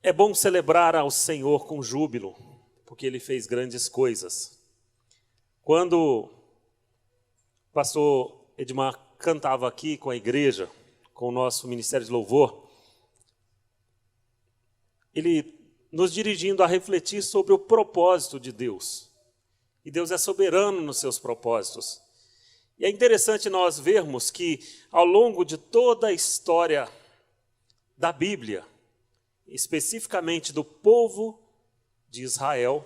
É bom celebrar ao Senhor com júbilo, porque Ele fez grandes coisas. Quando o pastor Edmar cantava aqui com a igreja, com o nosso Ministério de Louvor, ele nos dirigindo a refletir sobre o propósito de Deus. E Deus é soberano nos seus propósitos. E é interessante nós vermos que, ao longo de toda a história da Bíblia, especificamente do povo de Israel,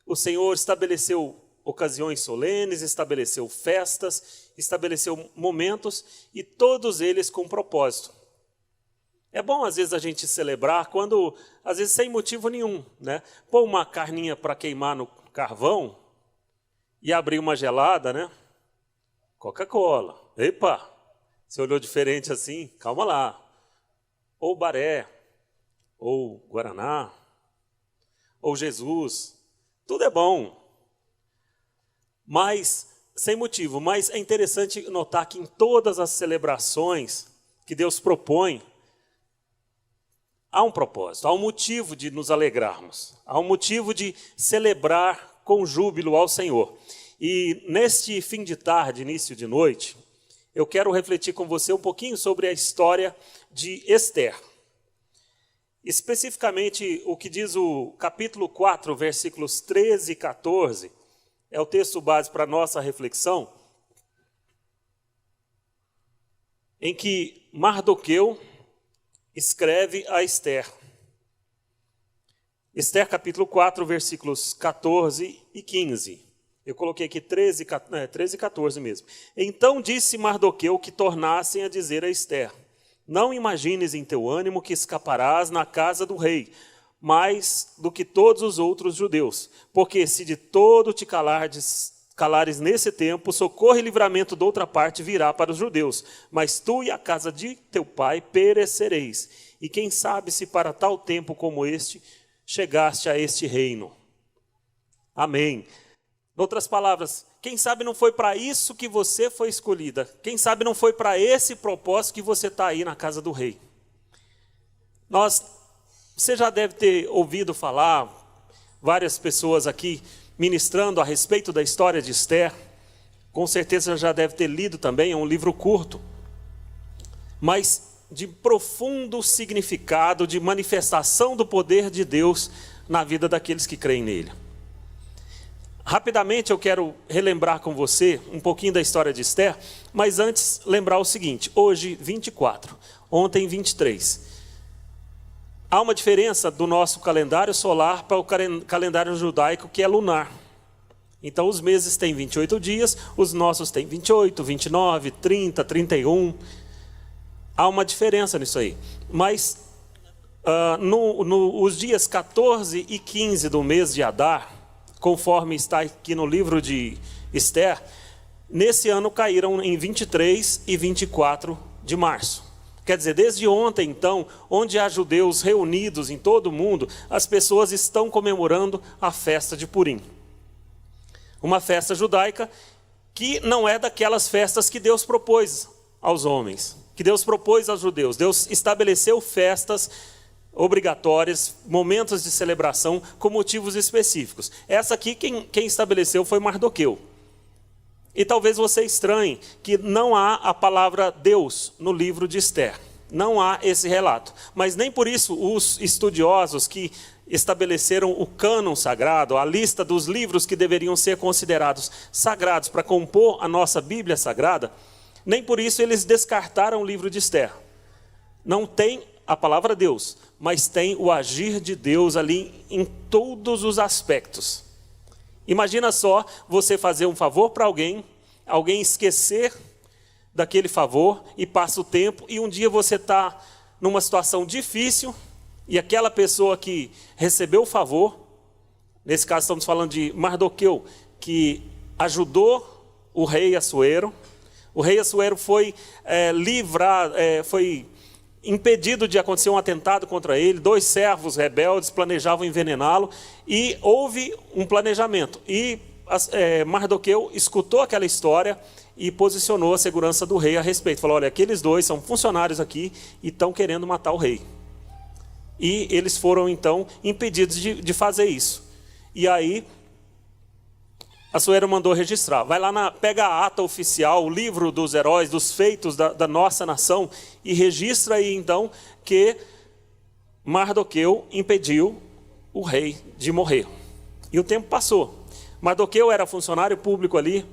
o Senhor estabeleceu ocasiões solenes, estabeleceu festas, estabeleceu momentos, e todos eles com propósito. É bom, às vezes, a gente celebrar quando, às vezes, sem motivo nenhum, né? Pôr uma carninha para queimar no carvão e abrir uma gelada, né? Coca-Cola. Epa! Você olhou diferente assim? Calma lá. Ou Baré, ou Guaraná, ou Jesus. Tudo é bom. Mas, sem motivo. Mas é interessante notar que em todas as celebrações que Deus propõe, há um propósito, há um motivo de nos alegrarmos, há um motivo de celebrar com júbilo ao Senhor. E neste fim de tarde, início de noite, eu quero refletir com você um pouquinho sobre a história de Esther. Especificamente, o que diz o capítulo 4, versículos 13 e 14, é o texto base para a nossa reflexão, em que Mardoqueu escreve a Esther. Esther capítulo 4, versículos 14 e 15. Eu coloquei aqui 13 e 14 mesmo. Então disse Mardoqueu que tornassem a dizer a Esther: não imagines em teu ânimo que escaparás na casa do rei, mais do que todos os outros judeus. Porque se de todo te calares nesse tempo, socorro e livramento de outra parte virá para os judeus. Mas tu e a casa de teu pai perecereis. E quem sabe se para tal tempo como este, chegaste a este reino. Amém. Em outras palavras, quem sabe não foi para isso que você foi escolhida. Quem sabe não foi para esse propósito que você está aí na casa do rei. Você já deve ter ouvido falar, várias pessoas aqui ministrando a respeito da história de Esther. Com certeza já deve ter lido também, é um livro curto, mas de profundo significado, de manifestação do poder de Deus na vida daqueles que creem nele. Rapidamente eu quero relembrar com você um pouquinho da história de Esther, mas antes lembrar o seguinte: hoje 24, ontem 23. Há uma diferença do nosso calendário solar para o calendário judaico, que é lunar. Então os meses têm 28 dias, os nossos têm 28, 29, 30, 31. Há uma diferença nisso aí. Mas os dias 14 e 15 do mês de Adar, conforme está aqui no livro de Esther, nesse ano caíram em 23 e 24 de março. Quer dizer, desde ontem, então, onde há judeus reunidos em todo o mundo, as pessoas estão comemorando a festa de Purim. Uma festa judaica que não é daquelas festas que Deus propôs aos homens, que Deus propôs aos judeus. Deus estabeleceu festas obrigatórias, momentos de celebração com motivos específicos. Essa aqui, quem estabeleceu foi Mardoqueu. E talvez você estranhe que não há a palavra Deus no livro de Esther. Não há esse relato. Mas nem por isso os estudiosos que estabeleceram o cânon sagrado, a lista dos livros que deveriam ser considerados sagrados para compor a nossa Bíblia Sagrada, nem por isso eles descartaram o livro de Esther. Não tem a palavra Deus, mas tem o agir de Deus ali em todos os aspectos. Imagina só você fazer um favor para alguém esquecer daquele favor e passa o tempo e um dia você está numa situação difícil e aquela pessoa que recebeu o favor, nesse caso estamos falando de Mardoqueu, que ajudou o rei Assuero. O rei Assuero foi foi impedido de acontecer um atentado contra ele. 2 servos rebeldes planejavam envenená-lo e houve um planejamento. E Mardoqueu escutou aquela história e posicionou a segurança do rei a respeito. Falou: olha, aqueles 2 são funcionários aqui e estão querendo matar o rei. E eles foram, então, impedidos de fazer isso. E aí, Assuero mandou registrar. Vai lá, pega a ata oficial, o livro dos heróis, dos feitos da nossa nação, e registra aí, então, que Mardoqueu impediu o rei de morrer. E o tempo passou. Mardoqueu era funcionário público ali.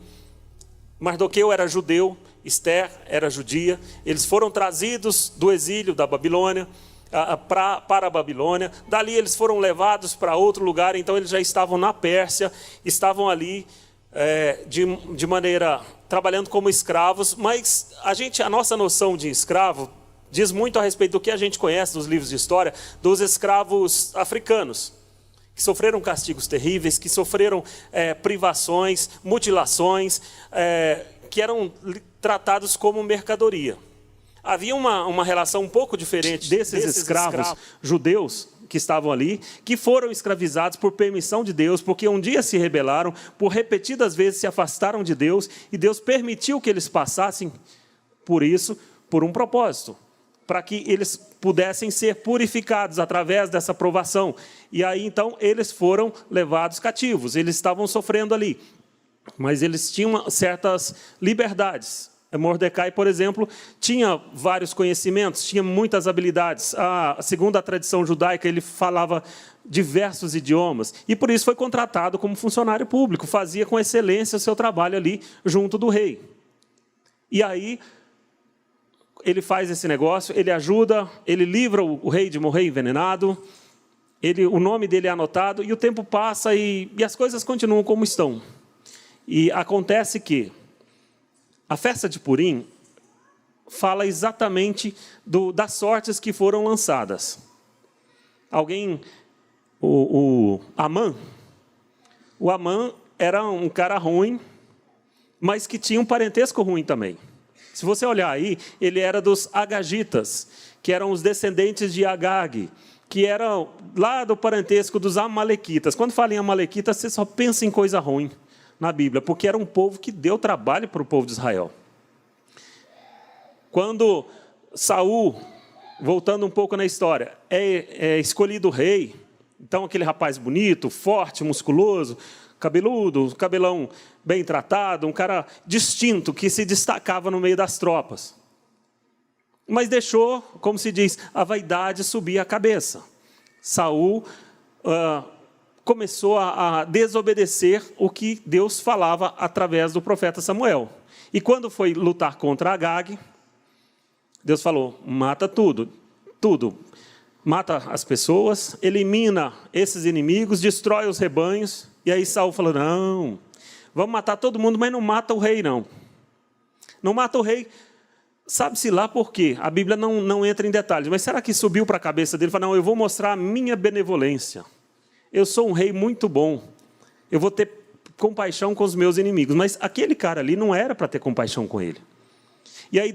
Mardoqueu era judeu. Esther era judia. Eles foram trazidos do exílio da Babilônia para a Babilônia. Dali eles foram levados para outro lugar. Então eles já estavam na Pérsia. Estavam ali de maneira... trabalhando como escravos. Mas a nossa noção de escravo diz muito a respeito do que a gente conhece dos livros de história, dos escravos africanos, que sofreram castigos terríveis, que sofreram privações, mutilações, que eram tratados como mercadoria. Havia uma relação um pouco diferente desses escravos judeus que estavam ali, que foram escravizados por permissão de Deus, porque um dia se rebelaram, por repetidas vezes se afastaram de Deus, e Deus permitiu que eles passassem por isso, por um propósito, para que eles pudessem ser purificados através dessa provação. E aí, então, eles foram levados cativos. Eles estavam sofrendo ali, mas eles tinham certas liberdades. Mordecai, por exemplo, tinha vários conhecimentos, tinha muitas habilidades. Segundo a tradição judaica, ele falava diversos idiomas, e por isso foi contratado como funcionário público, fazia com excelência o seu trabalho ali junto do rei. E aí, ele faz esse negócio, ele ajuda, ele livra o rei de morrer envenenado, o nome dele é anotado, e o tempo passa e as coisas continuam como estão. E acontece que a festa de Purim fala exatamente das sortes que foram lançadas. O Amã era um cara ruim, mas que tinha um parentesco ruim também. Se você olhar aí, ele era dos Agagitas, que eram os descendentes de Agag, que eram lá do parentesco dos Amalequitas. Quando fala em Amalequitas, você só pensa em coisa ruim na Bíblia, porque era um povo que deu trabalho para o povo de Israel. Quando Saul, voltando um pouco na história, é escolhido rei, então aquele rapaz bonito, forte, musculoso, cabeludo, cabelão bem tratado, um cara distinto, que se destacava no meio das tropas. Mas deixou, como se diz, a vaidade subir a cabeça. Saul começou a desobedecer o que Deus falava através do profeta Samuel. E quando foi lutar contra Agag, Deus falou, mata tudo. Mata as pessoas, elimina esses inimigos, destrói os rebanhos. E aí Saul falou, não, vamos matar todo mundo, mas não mata o rei, não. Não mata o rei, sabe-se lá por quê. A Bíblia não entra em detalhes, mas será que subiu para a cabeça dele? Falou, não, eu vou mostrar a minha benevolência. Eu sou um rei muito bom. Eu vou ter compaixão com os meus inimigos. Mas aquele cara ali não era para ter compaixão com ele. E aí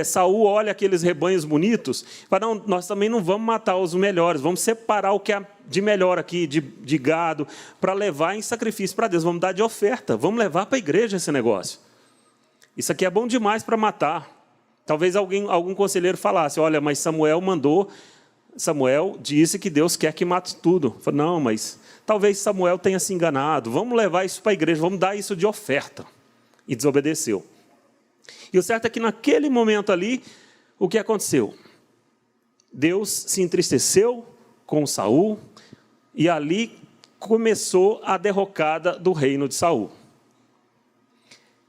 Saul olha aqueles rebanhos bonitos e fala, não, nós também não vamos matar os melhores, vamos separar o que há de melhor aqui, de gado, para levar em sacrifício para Deus. Vamos dar de oferta, vamos levar para a igreja esse negócio. Isso aqui é bom demais para matar. Talvez algum conselheiro falasse, olha, mas Samuel disse que Deus quer que mate tudo. Falei, não, mas talvez Samuel tenha se enganado, vamos levar isso para a igreja, vamos dar isso de oferta. E desobedeceu. E o certo é que naquele momento ali, o que aconteceu? Deus se entristeceu com Saul e ali começou a derrocada do reino de Saul.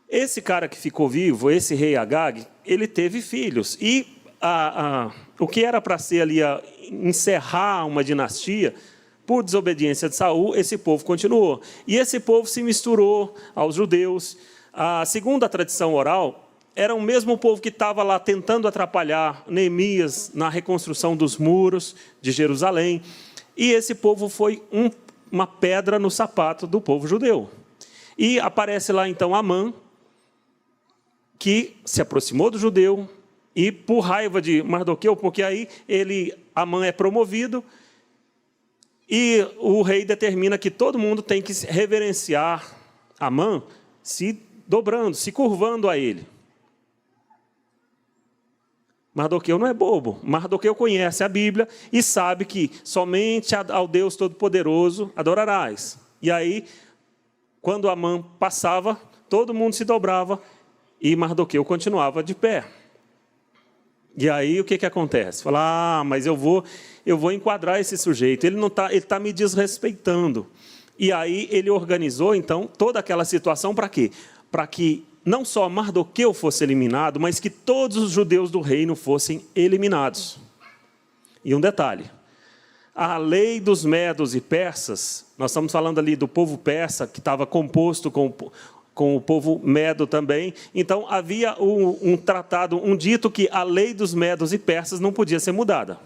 Esse cara que ficou vivo, esse rei Agag, ele teve filhos. E o que era para ser ali encerrar uma dinastia, por desobediência de Saul, esse povo continuou. E esse povo se misturou aos judeus. Segundo a tradição oral, era o mesmo povo que estava lá tentando atrapalhar Neemias na reconstrução dos muros de Jerusalém. E esse povo foi uma pedra no sapato do povo judeu. E aparece lá então Amã, que se aproximou do judeu, e por raiva de Mardoqueu, porque aí Amã é promovido, e o rei determina que todo mundo tem que reverenciar Amã, se dobrando, se curvando a ele. Mardoqueu não é bobo. Mardoqueu conhece a Bíblia e sabe que somente ao Deus Todo-Poderoso adorarás. E aí, quando Amã passava, todo mundo se dobrava e Mardoqueu continuava de pé. E aí o que acontece? Fala, mas eu vou enquadrar esse sujeito, ele está me desrespeitando. E aí ele organizou, então, toda aquela situação para quê? Para que não só Mardoqueu fosse eliminado, mas que todos os judeus do reino fossem eliminados. E um detalhe, a lei dos medos e persas, nós estamos falando ali do povo persa, que estava composto com o povo medo também, então havia um tratado, um dito que a lei dos medos e persas não podia ser mudada.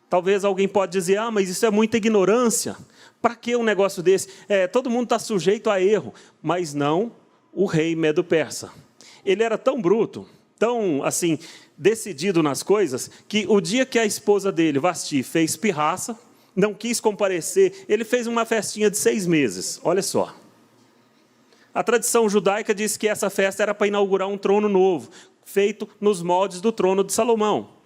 Talvez alguém pode dizer, mas isso é muita ignorância, para que um negócio desse? Todo mundo está sujeito a erro, mas não o rei medo-persa. Ele era tão bruto, tão assim, decidido nas coisas, que o dia que a esposa dele, Vasti, fez pirraça, não quis comparecer, ele fez uma festinha de 6 meses, olha só. A tradição judaica diz que essa festa era para inaugurar um trono novo, feito nos moldes do trono de Salomão.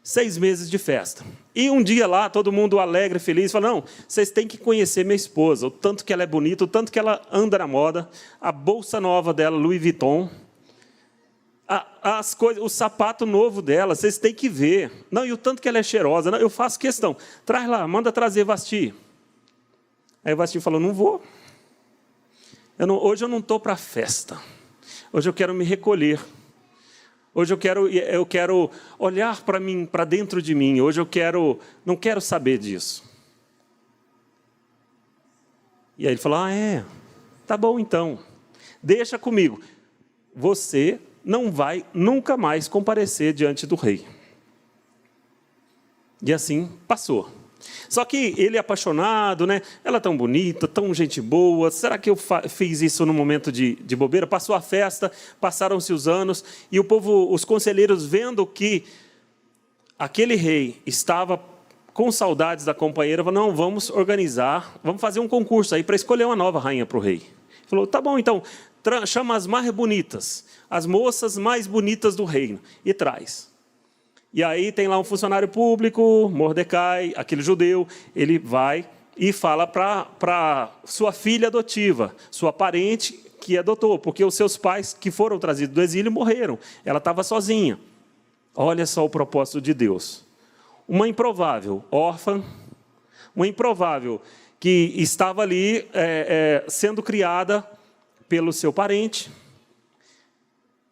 6 meses de festa. E um dia lá, todo mundo alegre, feliz, fala, não, vocês têm que conhecer minha esposa, o tanto que ela é bonita, o tanto que ela anda na moda, a bolsa nova dela, Louis Vuitton, as coisas, o sapato novo dela, vocês têm que ver. Não, e o tanto que ela é cheirosa, não, eu faço questão. Traz lá, manda trazer Vasti. Aí Vasti falou, não vou. Hoje eu não estou para festa. Hoje eu quero me recolher. Hoje eu quero olhar para mim, para dentro de mim. Hoje não quero saber disso. E aí ele falou, tá bom então, deixa comigo. Você não vai nunca mais comparecer diante do rei. E assim passou. Só que ele é apaixonado, né? Ela é tão bonita, tão gente boa. Será que eu fiz isso no momento de bobeira? Passou a festa, passaram-se os anos, e o povo, os conselheiros, vendo que aquele rei estava com saudades da companheira, falou, não, vamos organizar, vamos fazer um concurso aí para escolher uma nova rainha para o rei. Ele falou, tá bom, então, chama as mais bonitas, as moças mais bonitas do reino, e traz. E aí tem lá um funcionário público, Mordecai, aquele judeu, ele vai e fala para sua filha adotiva, sua parente que adotou, porque os seus pais que foram trazidos do exílio morreram, ela estava sozinha. Olha só o propósito de Deus. Uma improvável órfã, uma improvável que estava ali sendo criada pelo seu parente.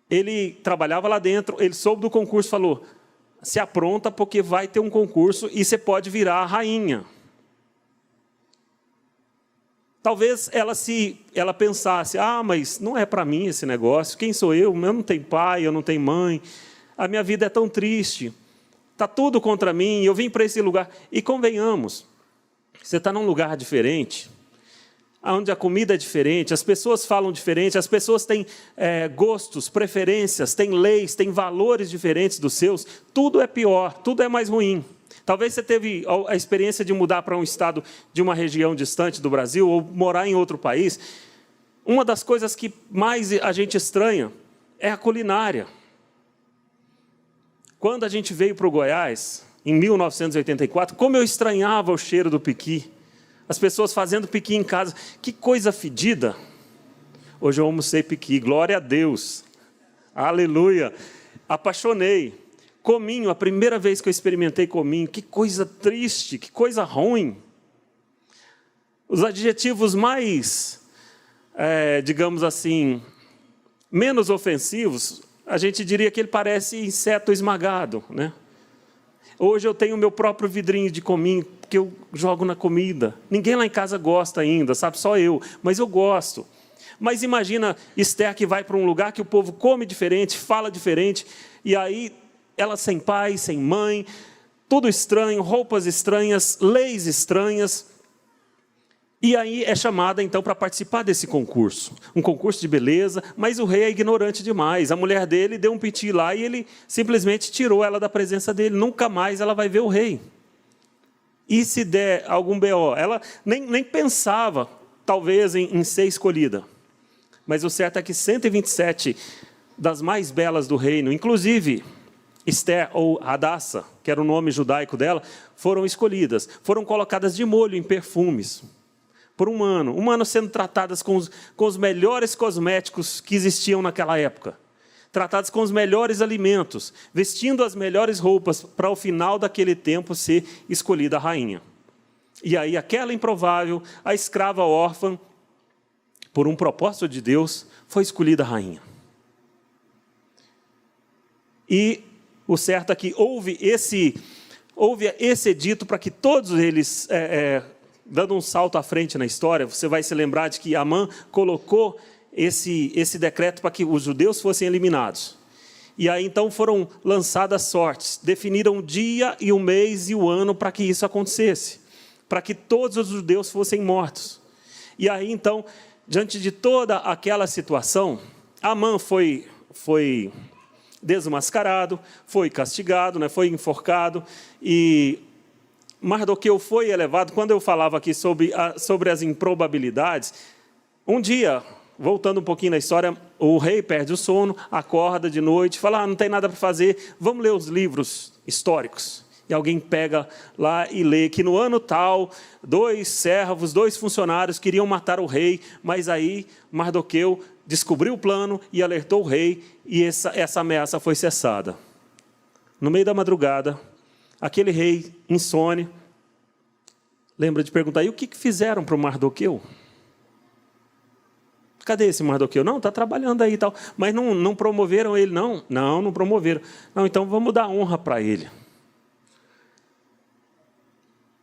Ele trabalhava lá dentro, ele soube do concurso, falou, se apronta porque vai ter um concurso e você pode virar a rainha. Talvez ela pensasse, mas não é para mim esse negócio, quem sou eu? Eu não tenho pai, eu não tenho mãe, a minha vida é tão triste, está tudo contra mim, eu vim para esse lugar. E convenhamos, você está num lugar diferente, onde a comida é diferente, as pessoas falam diferente, as pessoas têm gostos, preferências, têm leis, têm valores diferentes dos seus, tudo é pior, tudo é mais ruim. Talvez você teve a experiência de mudar para um estado de uma região distante do Brasil, ou morar em outro país. Uma das coisas que mais a gente estranha é a culinária. Quando a gente veio para o Goiás, em 1984, como eu estranhava o cheiro do piqui. As pessoas fazendo piqui em casa. Que coisa fedida. Hoje eu almocei piqui, glória a Deus. Aleluia. Apaixonei. Cominho, a primeira vez que eu experimentei cominho. Que coisa triste, que coisa ruim. Os adjetivos mais, digamos assim, menos ofensivos, a gente diria que ele parece inseto esmagado, né? Hoje eu tenho o meu próprio vidrinho de cominho, que eu jogo na comida. Ninguém lá em casa gosta ainda, sabe? Só eu. Mas eu gosto. Mas imagina Esther que vai para um lugar que o povo come diferente, fala diferente, e aí ela sem pai, sem mãe, tudo estranho, roupas estranhas, leis estranhas. E aí é chamada, então, para participar desse concurso. Um concurso de beleza, mas o rei é ignorante demais. A mulher dele deu um piti lá e ele simplesmente tirou ela da presença dele. Nunca mais ela vai ver o rei. E se der algum BO? Ela nem pensava, talvez, em ser escolhida. Mas o certo é que 127 das mais belas do reino, inclusive Esther, ou Hadassah, que era o nome judaico dela, foram escolhidas, foram colocadas de molho em perfumes, por um ano sendo tratadas com os melhores cosméticos que existiam naquela época, tratadas com os melhores alimentos, vestindo as melhores roupas, para ao final daquele tempo ser escolhida a rainha. E aí aquela improvável, a escrava órfã, por um propósito de Deus, foi escolhida a rainha. E o certo é que houve esse edito para que todos eles, dando um salto à frente na história, você vai se lembrar de que Amã colocou esse decreto para que os judeus fossem eliminados. E aí então foram lançadas sortes, definiram o dia e o mês e o ano para que isso acontecesse, para que todos os judeus fossem mortos. E aí então, diante de toda aquela situação, Amã foi desmascarado, foi castigado, né, foi enforcado, e Mardoqueu foi elevado. Quando eu falava aqui sobre as improbabilidades, um dia, voltando um pouquinho na história, o rei perde o sono, acorda de noite, fala, não tem nada para fazer, vamos ler os livros históricos. E alguém pega lá e lê que no ano tal, 2 servos, 2 funcionários queriam matar o rei, mas aí Mardoqueu descobriu o plano e alertou o rei, e essa ameaça foi cessada. No meio da madrugada, aquele rei insone lembra de perguntar, e o que fizeram para o Mardoqueu? Cadê esse Mardoqueu? Não, está trabalhando aí e tal. Mas não promoveram ele, não? Não promoveram. Não, então vamos dar honra para ele.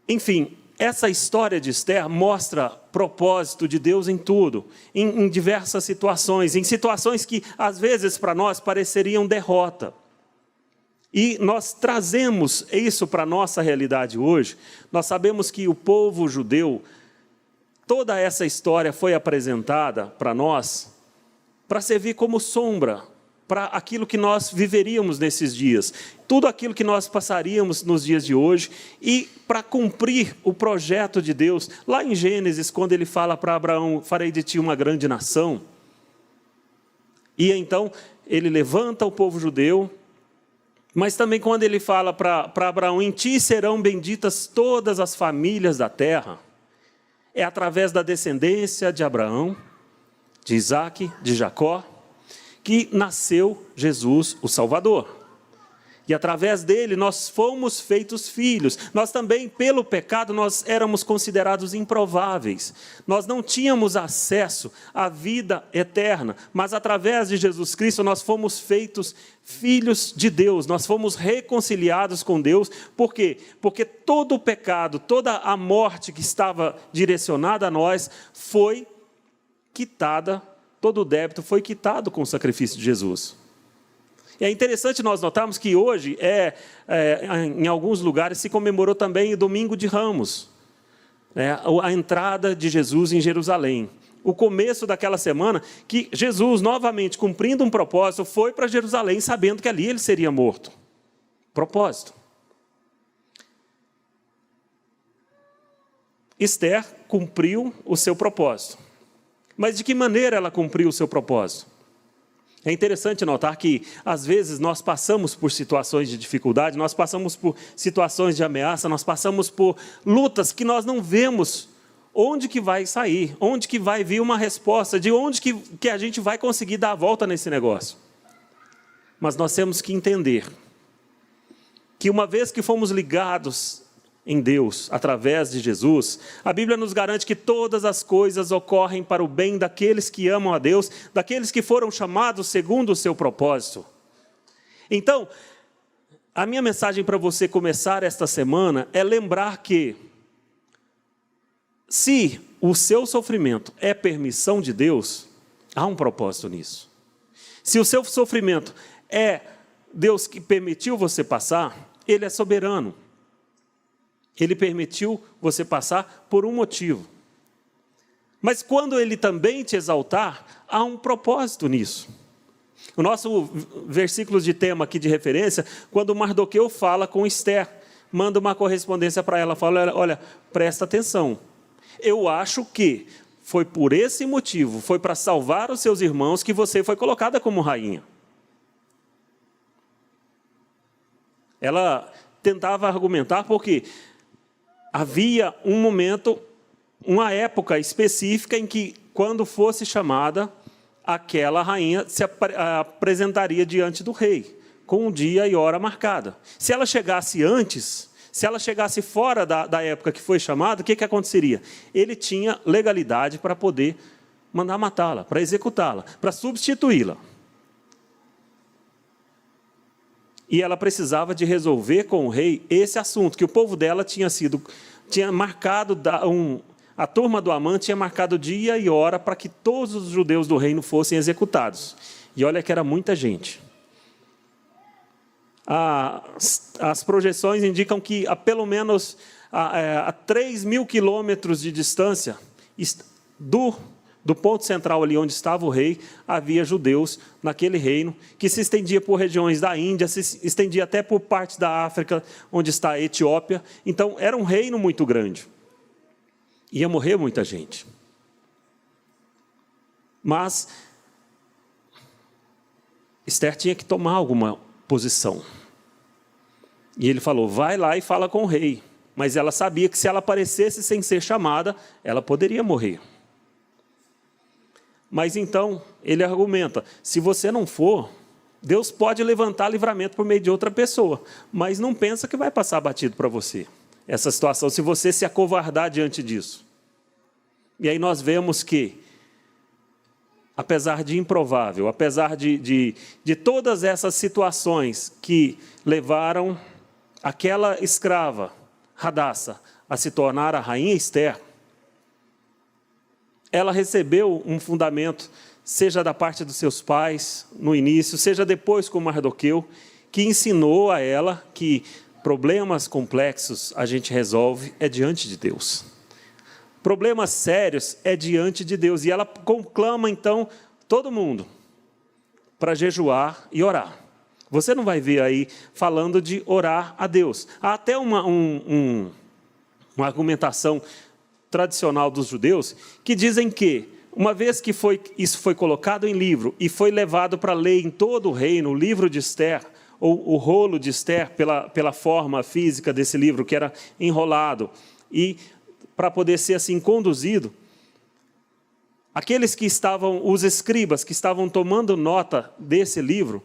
Enfim, essa história de Esther mostra propósito de Deus em tudo, em diversas situações, em situações que, às vezes, para nós, pareceriam derrota. E nós trazemos isso para a nossa realidade hoje. Nós sabemos que o povo judeu, toda essa história foi apresentada para nós, para servir como sombra, para aquilo que nós viveríamos nesses dias, tudo aquilo que nós passaríamos nos dias de hoje, e para cumprir o projeto de Deus, lá em Gênesis, quando ele fala para Abraão, farei de ti uma grande nação, e então ele levanta o povo judeu, mas também quando ele fala para Abraão, em ti serão benditas todas as famílias da terra, é através da descendência de Abraão, de Isaque, de Jacó, que nasceu Jesus, o Salvador. E através dele nós fomos feitos filhos. Nós também, pelo pecado, nós éramos considerados improváveis. Nós não tínhamos acesso à vida eterna, mas através de Jesus Cristo nós fomos feitos filhos de Deus. Nós fomos reconciliados com Deus. Por quê? Porque todo o pecado, toda a morte que estava direcionada a nós foi quitada. Todo o débito foi quitado com o sacrifício de Jesus. E é interessante nós notarmos que hoje, em alguns lugares, se comemorou também o Domingo de Ramos, a entrada de Jesus em Jerusalém. O começo daquela semana que Jesus, novamente, cumprindo um propósito, foi para Jerusalém, sabendo que ali ele seria morto. Propósito. Esther cumpriu o seu propósito. Mas de que maneira ela cumpriu o seu propósito? É interessante notar que, às vezes, nós passamos por situações de dificuldade, nós passamos por situações de ameaça, nós passamos por lutas que nós não vemos onde que vai sair, onde que vai vir uma resposta, de onde que a gente vai conseguir dar a volta nesse negócio. Mas nós temos que entender que, uma vez que fomos ligados em Deus, através de Jesus, a Bíblia nos garante que todas as coisas ocorrem para o bem daqueles que amam a Deus, daqueles que foram chamados segundo o seu propósito. Então, a minha mensagem para você começar esta semana é lembrar que, se o seu sofrimento é permissão de Deus, há um propósito nisso. Se o seu sofrimento é Deus que permitiu você passar, Ele é soberano. Ele permitiu você passar por um motivo. Mas quando Ele também te exaltar, há um propósito nisso. O nosso versículo de tema aqui de referência, quando Mardoqueu fala com Esther, manda uma correspondência para ela, fala, olha, presta atenção. Eu acho que foi por esse motivo, foi para salvar os seus irmãos que você foi colocada como rainha. Ela tentava argumentar porque havia um momento, uma época específica em que, quando fosse chamada, aquela rainha se apresentaria diante do rei, com um dia e hora marcada. Se ela chegasse antes, se ela chegasse fora da época que foi chamada, o que aconteceria? Ele tinha legalidade para poder mandar matá-la, para executá-la, para substituí-la. E ela precisava de resolver com o rei esse assunto, que o povo dela tinha marcado, a turma do Amã tinha marcado dia e hora para que todos os judeus do reino fossem executados. E olha que era muita gente. As projeções indicam que a pelo menos a 3.000 quilômetros de distância do ponto central ali onde estava o rei, havia judeus naquele reino, que se estendia por regiões da Índia, se estendia até por parte da África, onde está a Etiópia. Então, era um reino muito grande. Ia morrer muita gente. Mas Esther tinha que tomar alguma posição. E ele falou, vai lá e fala com o rei. Mas ela sabia que se ela aparecesse sem ser chamada, ela poderia morrer. Mas então, ele argumenta, se você não for, Deus pode levantar livramento por meio de outra pessoa, mas não pensa que vai passar batido para você, essa situação, se você se acovardar diante disso. E aí nós vemos que, apesar de improvável, apesar de todas essas situações que levaram aquela escrava, Hadassa, a se tornar a rainha Esther, ela recebeu um fundamento, seja da parte dos seus pais, no início, seja depois com Mardoqueu, que ensinou a ela que problemas complexos a gente resolve diante de Deus. Problemas sérios diante de Deus. E ela conclama, então, todo mundo para jejuar e orar. Você não vai ver aí falando de orar a Deus. Há até uma argumentação tradicional dos judeus, que dizem que, uma vez que isso foi colocado em livro e foi levado para ler em todo o reino, o livro de Esther, ou o rolo de Esther, pela forma física desse livro, que era enrolado, e para poder ser assim conduzido, aqueles que estavam, os escribas que estavam tomando nota desse livro,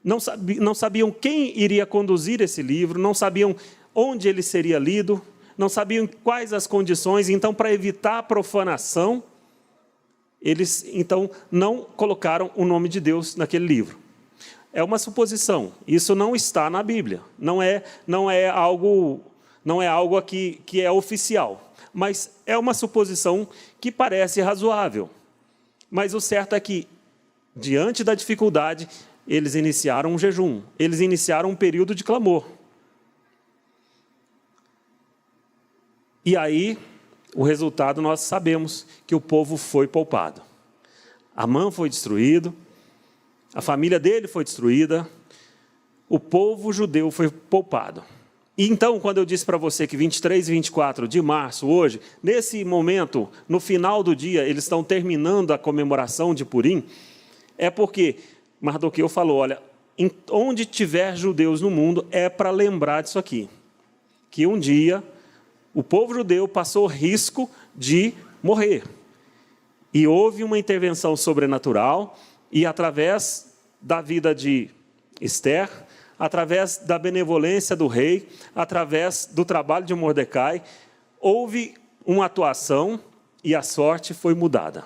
não sabiam quem iria conduzir esse livro, não sabiam onde ele seria lido, não sabiam quais as condições. Então, para evitar a profanação, eles então não colocaram o nome de Deus naquele livro. É uma suposição, isso não está na Bíblia, não é algo aqui que é oficial, mas é uma suposição que parece razoável. Mas o certo é que, diante da dificuldade, eles iniciaram um jejum, eles iniciaram um período de clamor. E aí, o resultado nós sabemos, que o povo foi poupado. Amã foi destruído, a família dele foi destruída, o povo judeu foi poupado. E então, quando eu disse para você que 23 e 24 de março, hoje, nesse momento, no final do dia, eles estão terminando a comemoração de Purim, é porque Mardoqueu falou, olha, onde tiver judeus no mundo, é para lembrar disso aqui, que um dia o povo judeu passou risco de morrer. E houve uma intervenção sobrenatural, e através da vida de Esther, através da benevolência do rei, através do trabalho de Mordecai, houve uma atuação e a sorte foi mudada.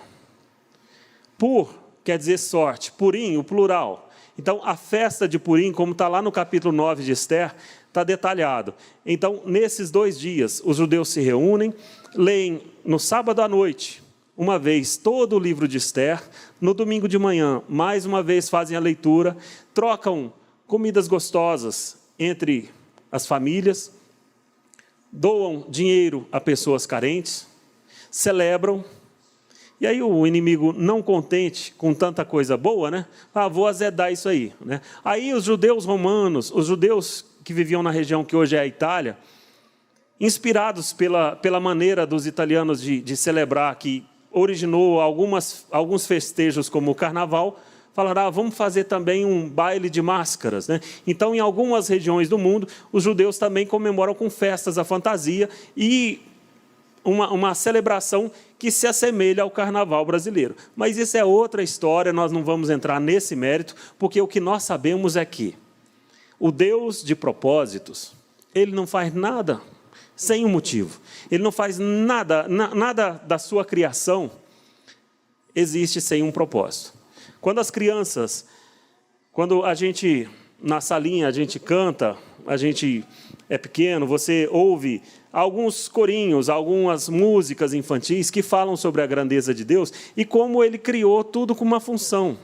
Quer dizer sorte, Purim, o plural. Então, a festa de Purim, como está lá no capítulo 9 de Esther, está detalhado. Então, nesses 2 dias, os judeus se reúnem, leem no sábado à noite, uma vez, todo o livro de Esther, no domingo de manhã, mais uma vez fazem a leitura, trocam comidas gostosas entre as famílias, doam dinheiro a pessoas carentes, celebram. E aí o inimigo, não contente com tanta coisa boa, né? Vou azedar isso aí, né? Aí os judeus romanos, os judeus que viviam na região que hoje é a Itália, inspirados pela maneira dos italianos de celebrar, que originou alguns festejos como o Carnaval, falaram, vamos fazer também um baile de máscaras, né? Então, em algumas regiões do mundo, os judeus também comemoram com festas à fantasia e uma celebração que se assemelha ao carnaval brasileiro. Mas isso é outra história, nós não vamos entrar nesse mérito, porque o que nós sabemos é que o Deus de propósitos, Ele não faz nada sem um motivo. Ele não faz nada da sua criação existe sem um propósito. Quando as crianças, quando a gente, na salinha, a gente canta, a gente é pequeno, você ouve alguns corinhos, algumas músicas infantis que falam sobre a grandeza de Deus e como Ele criou tudo com uma função.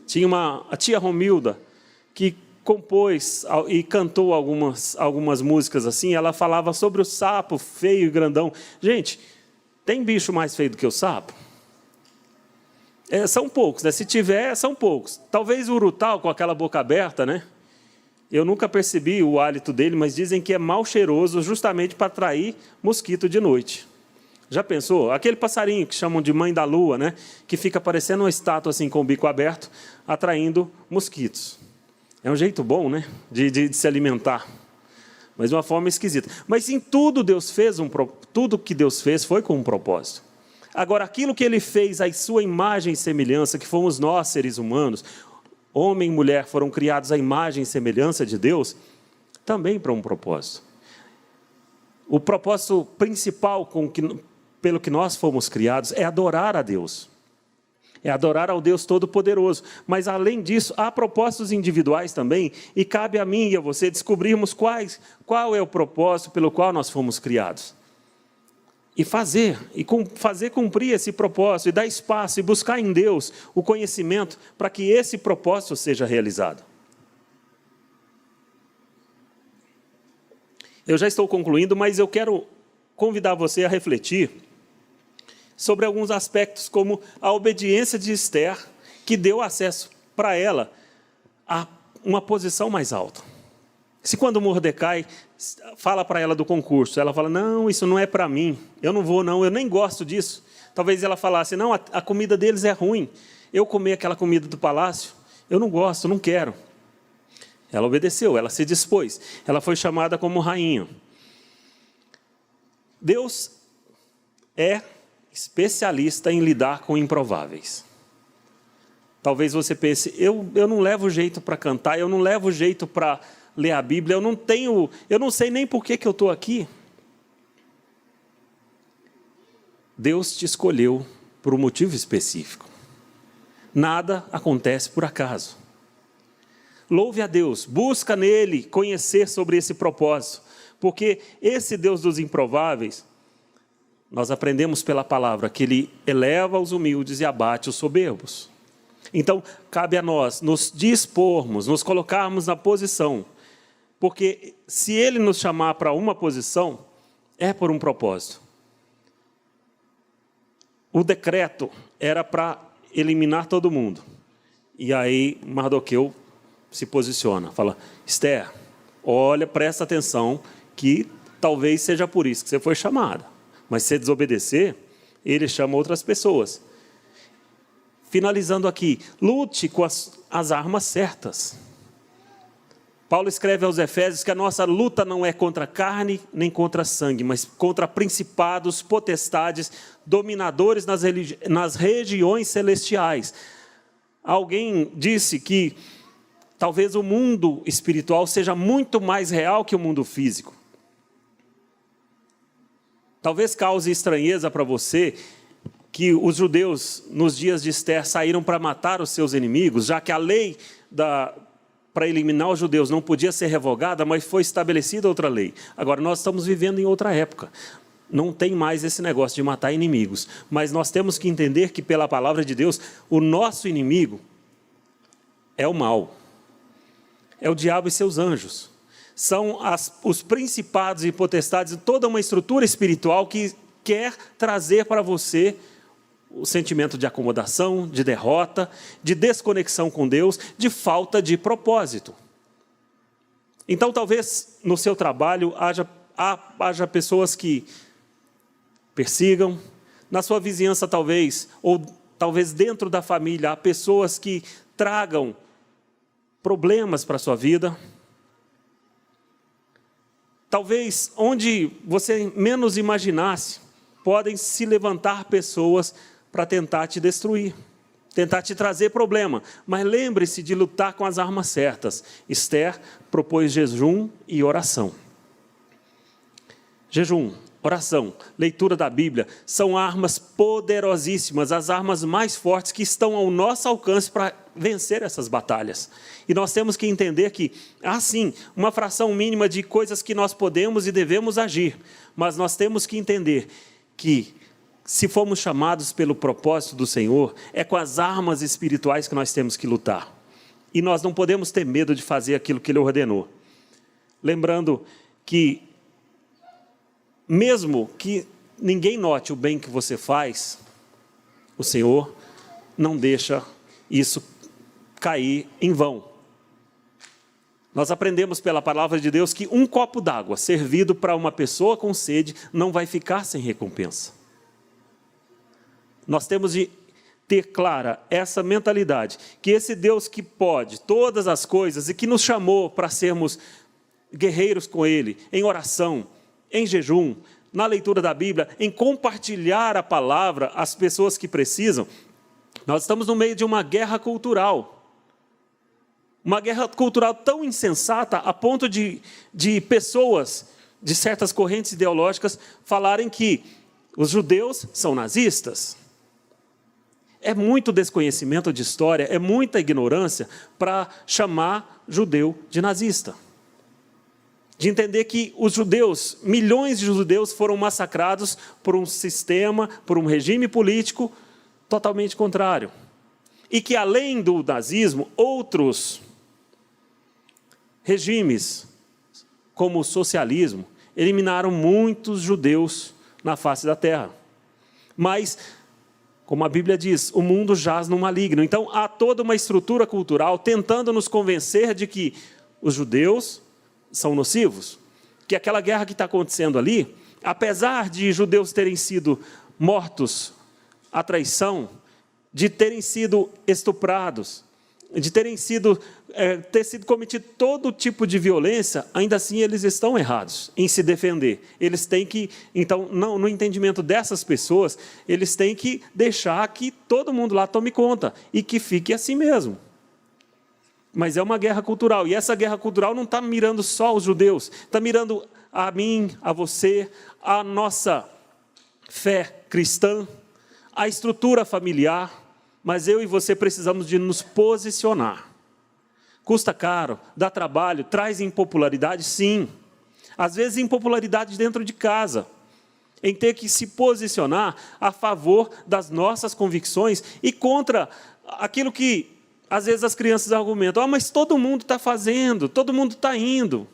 Tinha a tia Romilda, que compôs e cantou algumas músicas assim, ela falava sobre o sapo feio e grandão. Gente, tem bicho mais feio do que o sapo? São poucos, né? Se tiver, são poucos. Talvez o urutau com aquela boca aberta, né? Eu nunca percebi o hálito dele, mas dizem que é mal cheiroso justamente para atrair mosquito de noite. Já pensou? Aquele passarinho que chamam de mãe da lua, né? Que fica parecendo uma estátua assim com o bico aberto, atraindo mosquitos. É um jeito bom, né? De se alimentar. Mas de uma forma esquisita. Mas em tudo Deus fez tudo que Deus fez foi com um propósito. Agora, aquilo que Ele fez à sua imagem e semelhança, que fomos nós, seres humanos, homem e mulher foram criados à imagem e semelhança de Deus, também para um propósito. O propósito principal pelo que nós fomos criados é adorar a Deus. É adorar ao Deus Todo-Poderoso. Mas, além disso, há propósitos individuais também, e cabe a mim e a você descobrirmos qual é o propósito pelo qual nós fomos criados. E fazer cumprir esse propósito, e dar espaço, e buscar em Deus o conhecimento para que esse propósito seja realizado. Eu já estou concluindo, mas eu quero convidar você a refletir sobre alguns aspectos, como a obediência de Esther, que deu acesso para ela a uma posição mais alta. Se quando Mordecai fala para ela do concurso, ela fala, não, isso não é para mim, eu não vou não, eu nem gosto disso. Talvez ela falasse, não, a comida deles é ruim, eu comer aquela comida do palácio, eu não gosto, não quero. Ela obedeceu, ela se dispôs, ela foi chamada como rainha. Deus é especialista em lidar com improváveis. Talvez você pense, eu não levo jeito para cantar, eu não levo jeito para ler a Bíblia, eu não sei nem por que eu estou aqui. Deus te escolheu por um motivo específico. Nada acontece por acaso. Louve a Deus, busca nele conhecer sobre esse propósito, porque esse Deus dos improváveis, nós aprendemos pela palavra que Ele eleva os humildes e abate os soberbos. Então, cabe a nós nos dispormos, nos colocarmos na posição, porque se Ele nos chamar para uma posição, é por um propósito. O decreto era para eliminar todo mundo. E aí Mardoqueu se posiciona, fala, Esther, olha, presta atenção, que talvez seja por isso que você foi chamada. Mas se desobedecer, ele chama outras pessoas. Finalizando aqui, lute com as armas certas. Paulo escreve aos Efésios que a nossa luta não é contra carne nem contra sangue, mas contra principados, potestades, dominadores nas regiões celestiais. Alguém disse que talvez o mundo espiritual seja muito mais real que o mundo físico. Talvez cause estranheza para você que os judeus, nos dias de Esther, saíram para matar os seus inimigos, já que a lei para eliminar os judeus não podia ser revogada, mas foi estabelecida outra lei. Agora, nós estamos vivendo em outra época. Não tem mais esse negócio de matar inimigos. Mas nós temos que entender que, pela palavra de Deus, o nosso inimigo é o mal. É o diabo e seus anjos. São os principados e potestades, toda uma estrutura espiritual que quer trazer para você o sentimento de acomodação, de derrota, de desconexão com Deus, de falta de propósito. Então, talvez no seu trabalho haja pessoas que persigam, na sua vizinhança talvez, ou talvez dentro da família, há pessoas que tragam problemas para a sua vida. Talvez onde você menos imaginasse, podem se levantar pessoas para tentar te destruir, tentar te trazer problema. Mas lembre-se de lutar com as armas certas. Esther propôs jejum e oração. Jejum, oração, leitura da Bíblia, são armas poderosíssimas, as armas mais fortes que estão ao nosso alcance para vencer essas batalhas. E nós temos que entender que há sim uma fração mínima de coisas que nós podemos e devemos agir, mas nós temos que entender que se fomos chamados pelo propósito do Senhor, é com as armas espirituais que nós temos que lutar. E nós não podemos ter medo de fazer aquilo que Ele ordenou. Lembrando que mesmo que ninguém note o bem que você faz, o Senhor não deixa isso cair em vão. Nós aprendemos pela palavra de Deus que um copo d'água servido para uma pessoa com sede não vai ficar sem recompensa. Nós temos de ter clara essa mentalidade, que esse Deus que pode todas as coisas e que nos chamou para sermos guerreiros com Ele, em oração, em jejum, na leitura da Bíblia, em compartilhar a palavra às pessoas que precisam. Nós estamos no meio de uma guerra cultural. Uma guerra cultural tão insensata a ponto de pessoas de certas correntes ideológicas falarem que os judeus são nazistas. É muito desconhecimento de história, é muita ignorância para chamar judeu de nazista. De entender que os judeus, milhões de judeus foram massacrados por um sistema, por um regime político totalmente contrário. E que além do nazismo, outros regimes, como o socialismo, eliminaram muitos judeus na face da terra. Mas, como a Bíblia diz, o mundo jaz no maligno. Então, há toda uma estrutura cultural tentando nos convencer de que os judeus são nocivos, que aquela guerra que está acontecendo ali, apesar de judeus terem sido mortos à traição, de terem sido estuprados, de ter sido cometido todo tipo de violência, ainda assim eles estão errados em se defender. Eles têm que, então, no entendimento dessas pessoas, eles têm que deixar que todo mundo lá tome conta e que fique assim mesmo. Mas é uma guerra cultural, e essa guerra cultural não está mirando só os judeus, está mirando a mim, a você, a nossa fé cristã, a estrutura familiar, mas eu e você precisamos de nos posicionar. Custa caro, dá trabalho, traz impopularidade, sim. Às vezes impopularidade dentro de casa, em ter que se posicionar a favor das nossas convicções e contra aquilo que às vezes as crianças argumentam, mas todo mundo está fazendo, todo mundo está indo.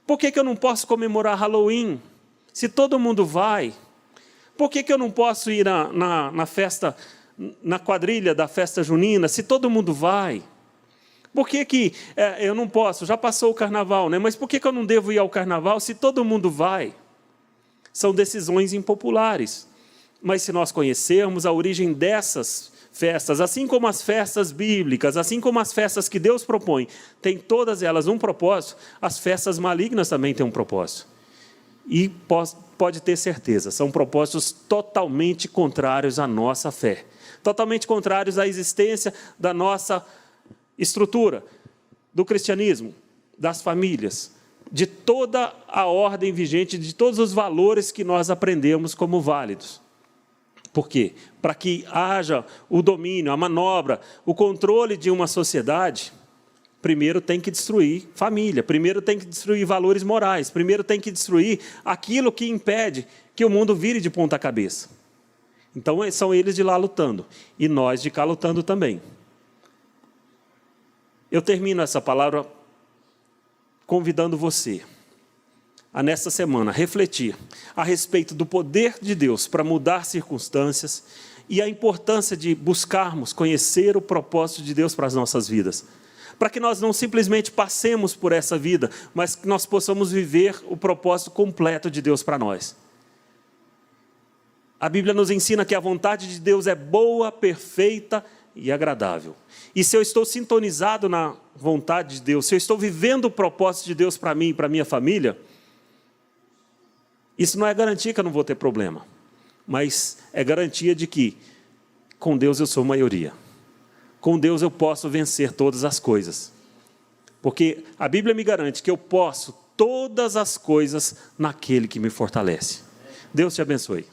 Por que eu não posso comemorar Halloween, se todo mundo vai? Por que eu não posso ir na festa, na quadrilha da festa junina, se todo mundo vai? Por que eu não posso? Já passou o carnaval, né? Mas por que eu não devo ir ao carnaval se todo mundo vai? São decisões impopulares. Mas se nós conhecermos a origem dessas festas, assim como as festas bíblicas, assim como as festas que Deus propõe, tem todas elas um propósito, as festas malignas também têm um propósito. E pode ter certeza, são propósitos totalmente contrários à nossa fé, totalmente contrários à existência da nossa estrutura, do cristianismo, das famílias, de toda a ordem vigente, de todos os valores que nós aprendemos como válidos. Por quê? Para que haja o domínio, a manobra, o controle de uma sociedade, primeiro tem que destruir família, primeiro tem que destruir valores morais, primeiro tem que destruir aquilo que impede que o mundo vire de ponta cabeça. Então, são eles de lá lutando, e nós de cá lutando também. Eu termino essa palavra convidando você a, nesta semana, refletir a respeito do poder de Deus para mudar circunstâncias e a importância de buscarmos conhecer o propósito de Deus para as nossas vidas. Para que nós não simplesmente passemos por essa vida, mas que nós possamos viver o propósito completo de Deus para nós. A Bíblia nos ensina que a vontade de Deus é boa, perfeita e agradável. E se eu estou sintonizado na vontade de Deus, se eu estou vivendo o propósito de Deus para mim e para minha família, isso não é garantia que eu não vou ter problema, mas é garantia de que com Deus eu sou maioria. Com Deus eu posso vencer todas as coisas. Porque a Bíblia me garante que eu posso todas as coisas naquele que me fortalece. Deus te abençoe.